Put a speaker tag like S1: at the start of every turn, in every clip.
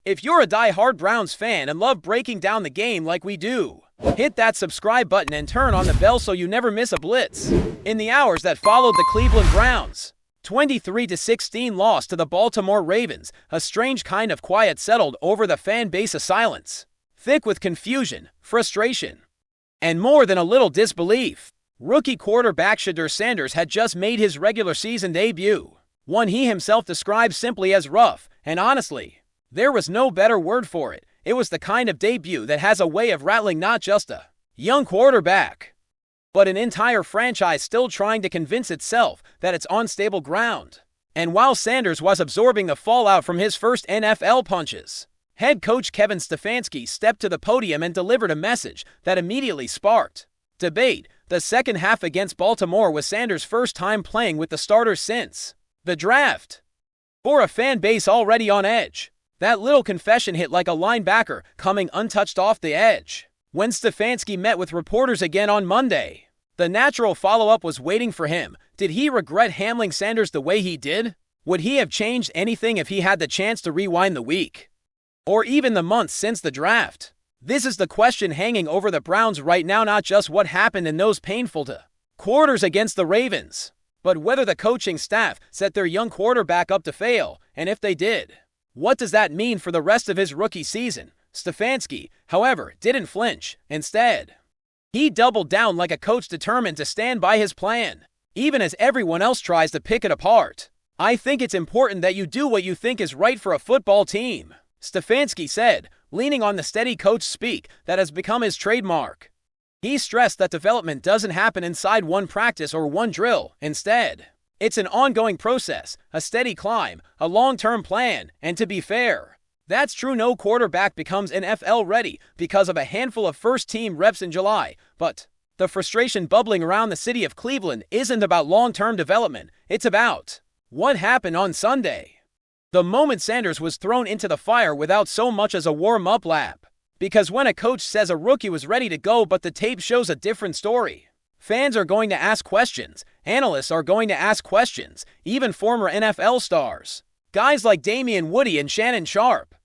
S1: If you're a die-hard Browns fan and love breaking down the game like we do, hit that subscribe button and turn on the bell so you never miss a blitz. In the hours that followed the Cleveland Browns' 23-16 loss to the Baltimore Ravens, a strange kind of quiet settled over the fan base, a silence, thick with confusion, frustration, and more than a little disbelief. Rookie quarterback Shedeur Sanders had just made his regular season debut, one he himself described simply as rough, and honestly, there was no better word for it. It was the kind of debut that has a way of rattling not just a young quarterback, but an entire franchise still trying to convince itself that it's on stable ground. And while Sanders was absorbing the fallout from his first NFL punches, head coach Kevin Stefanski stepped to the podium and delivered a message that immediately sparked debate. The second half against Baltimore was Sanders' first time playing with the starters since the draft. For a fan base already on edge, that little confession hit like a linebacker coming untouched off the edge. When Stefanski met with reporters again on Monday, the natural follow-up was waiting for him. Did he regret handling Sanders the way he did? Would he have changed anything if he had the chance to rewind the week, or even the months since the draft? This is the question hanging over the Browns right now, not just what happened in those painful quarters against the Ravens, but whether the coaching staff set their young quarterback up to fail, and if they did, what does that mean for the rest of his rookie season? Stefanski, however, didn't flinch. Instead, he doubled down like a coach determined to stand by his plan, even as everyone else tries to pick it apart. "I think it's important that you do what you think is right for a football team," Stefanski said, leaning on the steady coach speak that has become his trademark. He stressed that development doesn't happen inside one practice or one drill. Instead, it's an ongoing process, a steady climb, a long-term plan, and to be fair, that's true. No quarterback becomes NFL ready because of a handful of first-team reps in July, but the frustration bubbling around the city of Cleveland isn't about long-term development. It's about what happened on Sunday, the moment Sanders was thrown into the fire without so much as a warm-up lap. Because when a coach says a rookie was ready to go but the tape shows a different story, fans are going to ask questions, analysts are going to ask questions, even former NFL stars, guys like Damian Woody and Shannon Sharpe,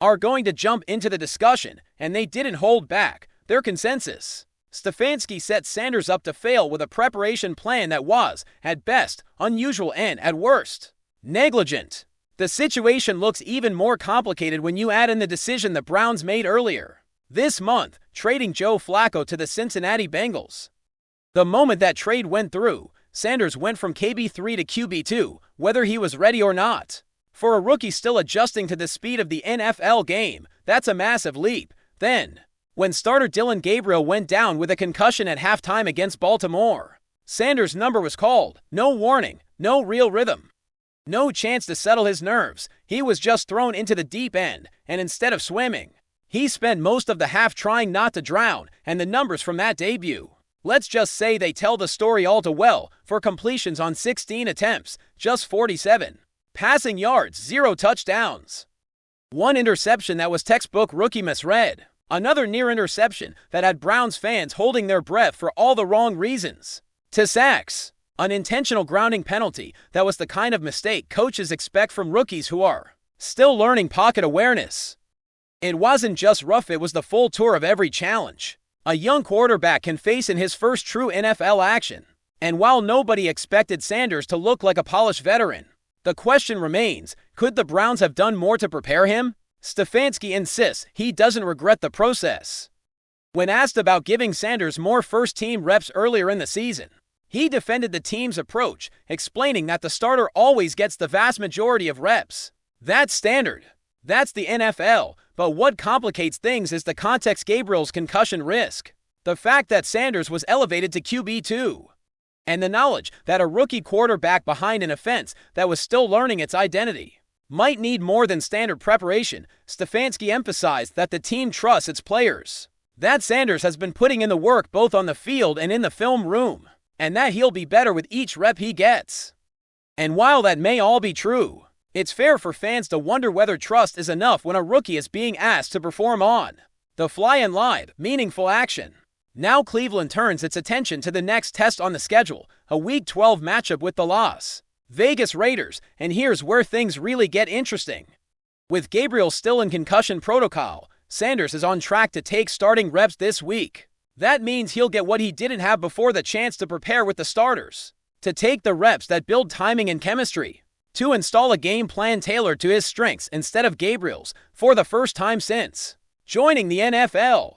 S1: are going to jump into the discussion, and they didn't hold back their consensus. Stefanski set Sanders up to fail with a preparation plan that was, at best, unusual and, at worst, negligent. The situation looks even more complicated when you add in the decision the Browns made earlier this month, trading Joe Flacco to the Cincinnati Bengals. The moment that trade went through, Sanders went from QB3 to QB2, whether he was ready or not. For a rookie still adjusting to the speed of the NFL game, that's a massive leap. Then, when starter Dillon Gabriel went down with a concussion at halftime against Baltimore, Sanders' number was called. No warning, no real rhythm, no chance to settle his nerves. He was just thrown into the deep end, and instead of swimming, he spent most of the half trying not to drown, and the numbers from that debut, let's just say they tell the story all too well. For completions on 16 attempts, just 47 passing yards, 0 touchdowns, 1 interception that was textbook rookie misread, another near interception that had Browns fans holding their breath for all the wrong reasons, 2 sacks, an intentional grounding penalty that was the kind of mistake coaches expect from rookies who are still learning pocket awareness. It wasn't just rough, it was the full tour of every challenge a young quarterback can face in his first true NFL action. And while nobody expected Sanders to look like a polished veteran, the question remains, could the Browns have done more to prepare him? Stefanski insists he doesn't regret the process. When asked about giving Sanders more first-team reps earlier in the season, he defended the team's approach, explaining that the starter always gets the vast majority of reps. That's standard. That's the NFL. But what complicates things is the context: Gabriel's concussion risk, the fact that Sanders was elevated to QB2, and the knowledge that a rookie quarterback behind an offense that was still learning its identity might need more than standard preparation. Stefanski emphasized that the team trusts its players, that Sanders has been putting in the work both on the field and in the film room, and that he'll be better with each rep he gets. And while that may all be true, it's fair for fans to wonder whether trust is enough when a rookie is being asked to perform on the fly in live, meaningful action. Now Cleveland turns its attention to the next test on the schedule, a Week 12 matchup with the Las Vegas Raiders, and here's where things really get interesting. With Gabriel still in concussion protocol, Sanders is on track to take starting reps this week. That means he'll get what he didn't have before, the chance to prepare with the starters, to take the reps that build timing and chemistry, to install a game plan tailored to his strengths instead of Gabriel's for the first time since joining the NFL.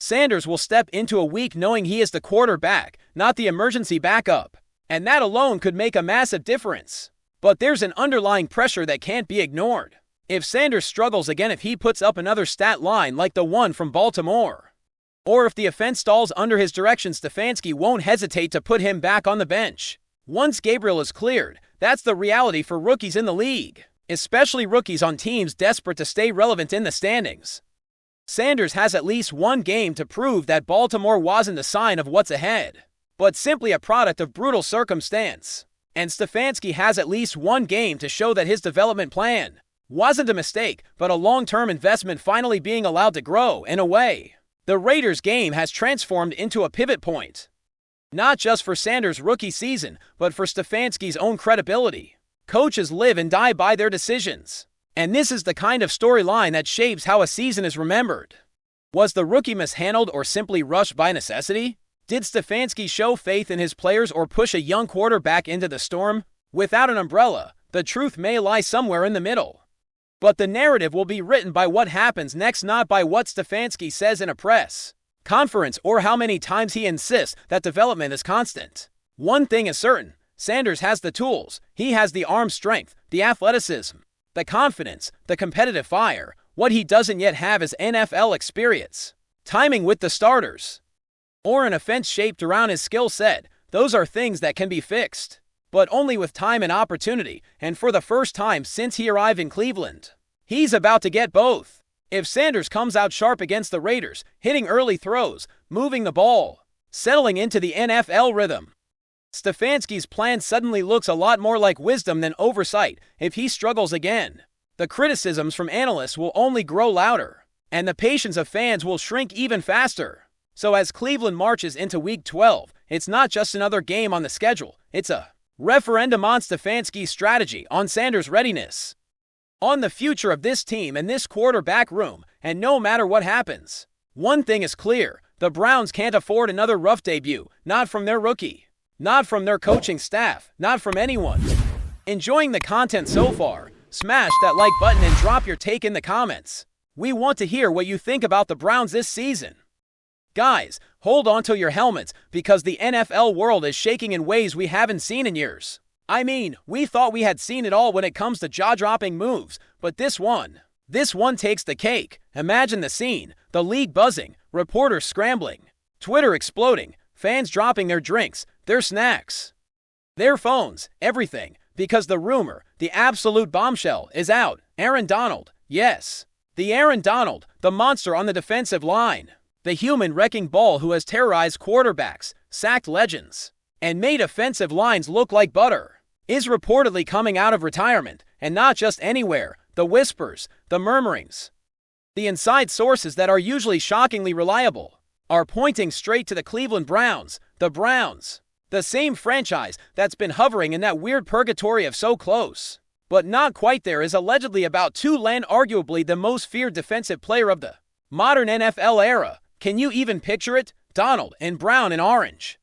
S1: Sanders will step into a week knowing he is the quarterback, not the emergency backup, and that alone could make a massive difference. But there's an underlying pressure that can't be ignored. If Sanders struggles again, if he puts up another stat line like the one from Baltimore, or if the offense stalls under his direction, Stefanski won't hesitate to put him back on the bench. Once Gabriel is cleared, that's the reality for rookies in the league, especially rookies on teams desperate to stay relevant in the standings. Sanders has at least one game to prove that Baltimore wasn't a sign of what's ahead, but simply a product of brutal circumstance. And Stefanski has at least one game to show that his development plan wasn't a mistake, but a long-term investment finally being allowed to grow. In a way, the Raiders' game has transformed into a pivot point, not just for Sanders' rookie season, but for Stefanski's own credibility. Coaches live and die by their decisions, and this is the kind of storyline that shapes how a season is remembered. Was the rookie mishandled or simply rushed by necessity? Did Stefanski show faith in his players or push a young quarterback into the storm? Without an umbrella, the truth may lie somewhere in the middle. But the narrative will be written by what happens next, not by what Stefanski says in a press conference or how many times he insists that development is constant. One thing is certain: Sanders has the tools. He has the arm strength, the athleticism, the confidence, the competitive fire. What he doesn't yet have is NFL experience, timing with the starters, or an offense shaped around his skill set. Those are things that can be fixed, but only with time and opportunity, and for the first time since he arrived in Cleveland, he's about to get both. If Sanders comes out sharp against the Raiders, hitting early throws, moving the ball, settling into the NFL rhythm, Stefanski's plan suddenly looks a lot more like wisdom than oversight. If he struggles again, the criticisms from analysts will only grow louder, and the patience of fans will shrink even faster. So as Cleveland marches into Week 12, it's not just another game on the schedule, it's a referendum on Stefanski's strategy, on Sanders' readiness, on the future of this team and this quarterback room. And no matter what happens, one thing is clear: the Browns can't afford another rough debut, not from their rookie, not from their coaching staff, not from anyone. Enjoying the content so far? Smash that like button and drop your take in the comments. We want to hear what you think about the Browns this season. Guys, hold on to your helmets, because the NFL world is shaking in ways we haven't seen in years. I mean, we thought we had seen it all when it comes to jaw-dropping moves, but this one takes the cake. Imagine the scene: the league buzzing, reporters scrambling, Twitter exploding, fans dropping their drinks, their snacks, their phones, everything, because the rumor, the absolute bombshell, is out. Aaron Donald, yes, the Aaron Donald, the monster on the defensive line, the human wrecking ball who has terrorized quarterbacks, sacked legends, and made offensive lines look like butter, is reportedly coming out of retirement. And not just anywhere. The whispers, the murmurings, the inside sources that are usually shockingly reliable are pointing straight to the Cleveland Browns. The Browns, the same franchise that's been hovering in that weird purgatory of so close, but not quite there, is allegedly about to land arguably the most feared defensive player of the modern NFL era. Can you even picture it? Donald in brown and orange,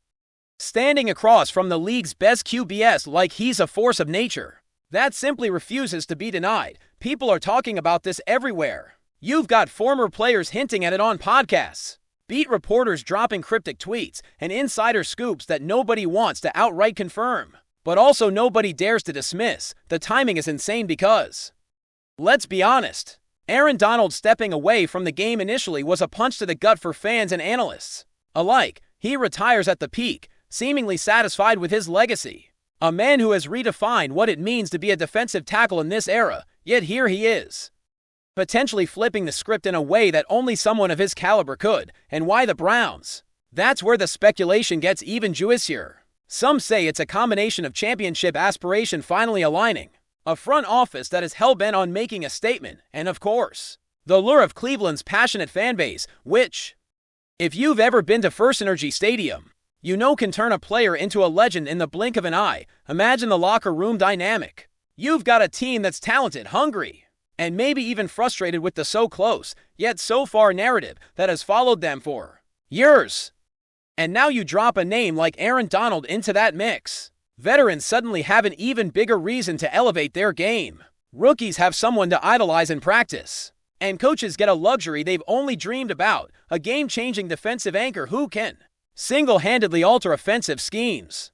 S1: standing across from the league's best QBs like he's a force of nature. That simply refuses to be denied. People are talking about this everywhere. You've got former players hinting at it on podcasts, beat reporters dropping cryptic tweets, and insider scoops that nobody wants to outright confirm, but also nobody dares to dismiss. The timing is insane because, let's be honest, Aaron Donald stepping away from the game initially was a punch to the gut for fans and analysts alike. He retires at the peak, seemingly satisfied with his legacy. A man who has redefined what it means to be a defensive tackle in this era, yet here he is, potentially flipping the script in a way that only someone of his caliber could. And why the Browns? That's where the speculation gets even juicier. Some say it's a combination of championship aspiration finally aligning, a front office that is hell-bent on making a statement, and of course, the lure of Cleveland's passionate fanbase, which, if you've ever been to First Energy Stadium, you know can turn a player into a legend in the blink of an eye. Imagine the locker room dynamic. You've got a team that's talented, hungry, and maybe even frustrated with the so close, yet so far narrative that has followed them for years. And now you drop a name like Aaron Donald into that mix. Veterans suddenly have an even bigger reason to elevate their game. Rookies have someone to idolize in practice. And coaches get a luxury they've only dreamed about, a game-changing defensive anchor who can single-handedly alter offensive schemes.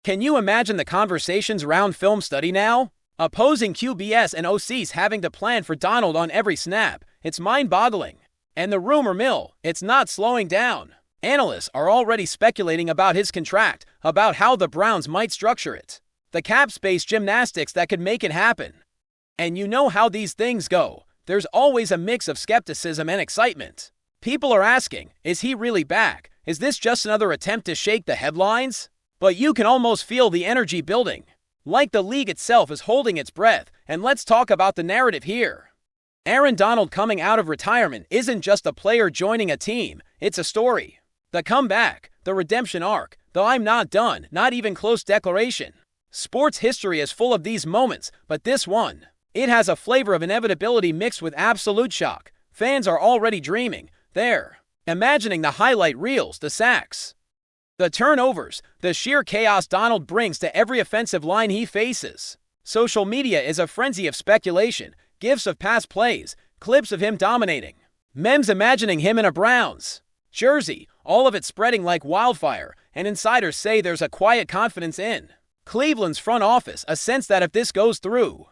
S1: Can you imagine the conversations around film study now? Opposing QBs and OCs having to plan for Donald on every snap. It's mind-boggling. And the rumor mill, it's not slowing down. Analysts are already speculating about his contract, about how the Browns might structure it. The cap space gymnastics that could make it happen. And you know how these things go. There's always a mix of skepticism and excitement. People are asking, is he really back? Is this just another attempt to shake the headlines? But you can almost feel the energy building. Like the league itself is holding its breath, and let's talk about the narrative here. Aaron Donald coming out of retirement isn't just a player joining a team, it's a story. The comeback, the redemption arc, the I'm not done, not even close declaration. Sports history is full of these moments, but this one, it has a flavor of inevitability mixed with absolute shock. Fans are already dreaming. They're imagining the highlight reels, the sacks, the turnovers, the sheer chaos Donald brings to every offensive line he faces. Social media is a frenzy of speculation, gifs of past plays, clips of him dominating, memes imagining him in a Browns jersey, all of it spreading like wildfire, and insiders say there's a quiet confidence in Cleveland's front office, a sense that if this goes through,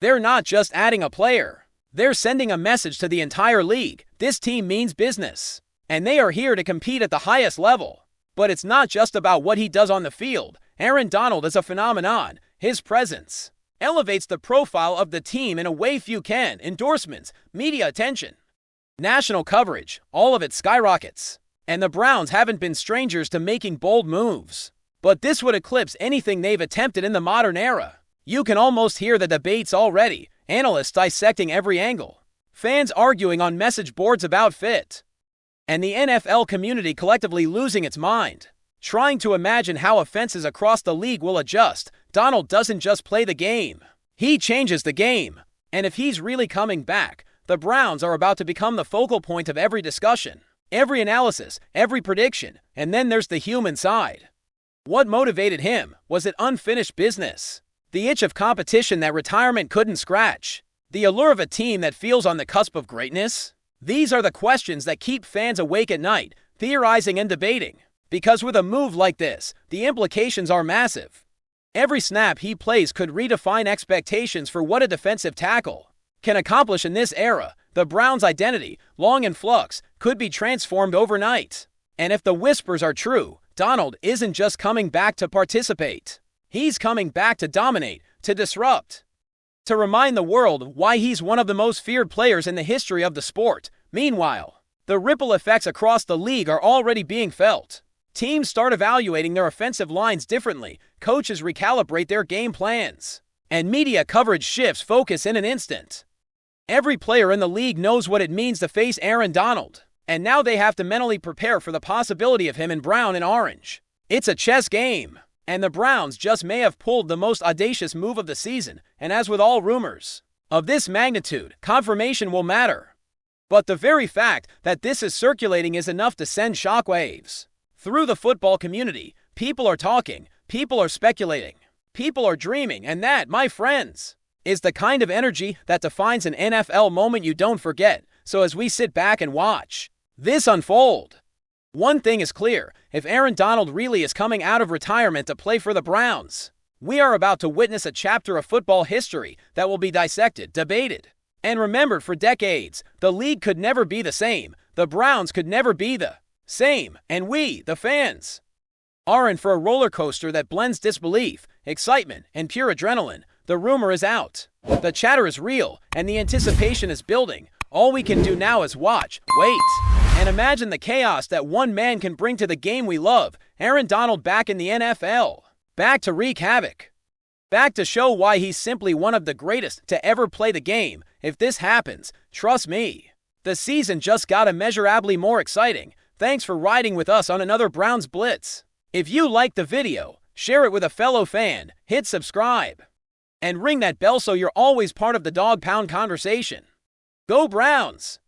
S1: they're not just adding a player. They're sending a message to the entire league. This team means business, and they are here to compete at the highest level. But it's not just about what he does on the field. Aaron Donald is a phenomenon. His presence elevates the profile of the team in a way few can. Endorsements, media attention, national coverage, all of it skyrockets. And the Browns haven't been strangers to making bold moves. But this would eclipse anything they've attempted in the modern era. You can almost hear the debates already, analysts dissecting every angle, fans arguing on message boards about fit, and the NFL community collectively losing its mind, trying to imagine how offenses across the league will adjust. Donald doesn't just play the game, he changes the game. And if he's really coming back, the Browns are about to become the focal point of every discussion, every analysis, every prediction. And then there's the human side. What motivated him? Was it unfinished business? The itch of competition that retirement couldn't scratch? The allure of a team that feels on the cusp of greatness? These are the questions that keep fans awake at night, theorizing and debating. Because with a move like this, the implications are massive. Every snap he plays could redefine expectations for what a defensive tackle can accomplish in this era. The Browns' identity, long in flux, could be transformed overnight. And if the whispers are true, Donald isn't just coming back to participate. He's coming back to dominate, to disrupt, to remind the world why he's one of the most feared players in the history of the sport. Meanwhile, the ripple effects across the league are already being felt. Teams start evaluating their offensive lines differently, coaches recalibrate their game plans, and media coverage shifts focus in an instant. Every player in the league knows what it means to face Aaron Donald, and now they have to mentally prepare for the possibility of him in brown and orange. It's a chess game. And the Browns just may have pulled the most audacious move of the season, and as with all rumors of this magnitude, confirmation will matter. But the very fact that this is circulating is enough to send shockwaves through the football community. People are talking, people are speculating, people are dreaming, and that, my friends, is the kind of energy that defines an NFL moment you don't forget. So as we sit back and watch this unfold, one thing is clear: if Aaron Donald really is coming out of retirement to play for the Browns, we are about to witness a chapter of football history that will be dissected, debated, and remembered for decades. The league could never be the same. The Browns could never be the same. And we, the fans, are in for a roller coaster that blends disbelief, excitement, and pure adrenaline. The rumor is out, the chatter is real, and the anticipation is building. All we can do now is watch, wait, and imagine the chaos that one man can bring to the game we love. Aaron Donald back in the NFL, back to wreak havoc, back to show why he's simply one of the greatest to ever play the game. If this happens, trust me, the season just got immeasurably more exciting. Thanks for riding with us on another Browns Blitz. If you liked the video, share it with a fellow fan, hit subscribe, And ring that bell so you're always part of the Dawg Pound conversation. Go Browns!